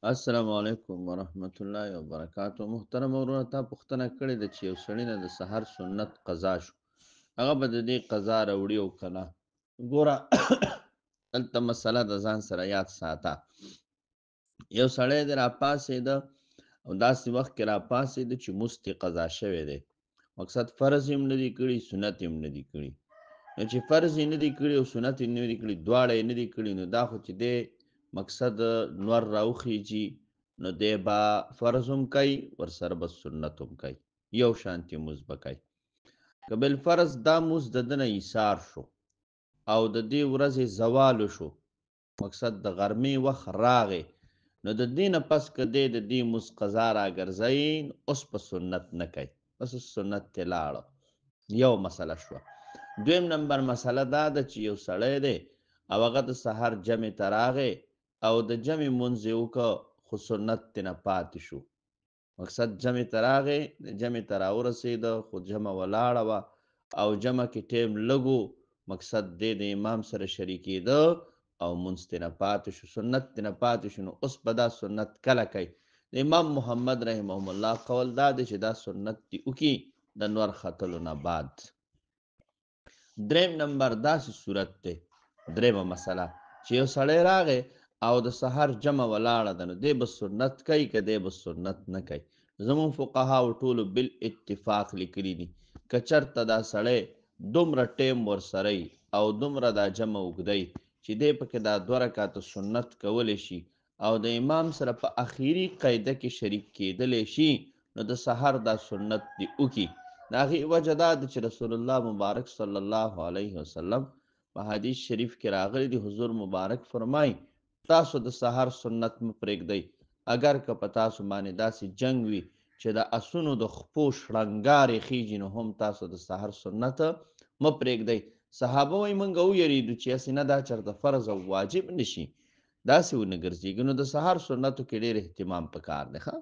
السلام علیکم ورحمت الله وبرکاتو. محترم ورونه، تا پوښتنه کړې ده چې یو سړی نه د سحر سنت قضا شو، هغه به د دې قضا راوړي او که نه. ګوره دلته مسله د ځان سره یاد ساته. یو سړی دی راپاڅېده او داسې وخت کې راپاڅېده چې مونځ ترې قضا شوی دی. مقصد فرض یې هم نه دي کړي، سنت یې هم نه دي کړي. نو چې فرض یې نه دي کړي او سنت یې نه دي کړي، دواړه یې نه دي کړي، نو دا خو چې دی مقصد نور راوخیږي، نو دی به فرض هم کوي، ورسره به سنت هم کوي، یو شانتې مونځ به کوي. که بالفرض دا مونځ د ده نه ایثار شو او د دې ورځې زوال وشو، مقصد د غرمې وخت راغی، نو د دې نه پس که دی د دې مونځ قضا راګرځوي، نو اوس په سنت نه کوي، بس اوس سنت ترې لاړه. یو مسله شوه. دویم نمبر مسله دا ده چې یو سړی دی او هغه د سحر جمع ته راغی او د جمع مونځ یې وکړه، خو سنت ترې نه پاتې شو. مقصد جمع ته راغی، د جمع ته راورسېده، خو جمع ولاړه وه او جمع کې ټیم لږ و، مقصد دی د امام سره شریکېده او مونځ ترې نه پاتې شو، سنت ترې نه پاتې شو. نو اوس به دا سنت کله کوي؟ د امام محمد رحمهم الله قول دا دی چې دا سنت دې وکړي د نور ختلو نه بعد. دریم نمبر داسې صورت دی، دریمه مسله، چې یو سړی راغی او د سحر جمع ولاړه ده، نو دی به سنت کوي که دی به سنت نه کوي؟ زموږ فقهاو ټولو بالاتفاق لیکلي دي که چېرته دا سړی دومره ټیم ورسره او دومره دا جمع اوږدی چې دی پکې دا 2 رکعته سنت کولی شي او د امام سره په اخیري قاعده کې شریک کېدلی شي، نو د سحر دا سنت دی وکړي. د هغې وجه دا ده چې رسول الله مبارک صلی الله علیه وسلم په حدیث شریف کې راغلی دی، حضور مبارک فرمای تاسو د سحر سنت مه پرېږدئ، اگر که په تاسو باندې داسې جنگ وي چې د اسونو د خپو شړنګارې خیږي، نو هم تاسو د سحر سنت مه پرېږدئ. صحابه وایي موږ ویرېدو چې هسې نه دا چېرته فرض او واجب نشي، داسې ونه ګرځېږي. نو د سحر سنتو کې ډېر اهتمام پکار دی. ښه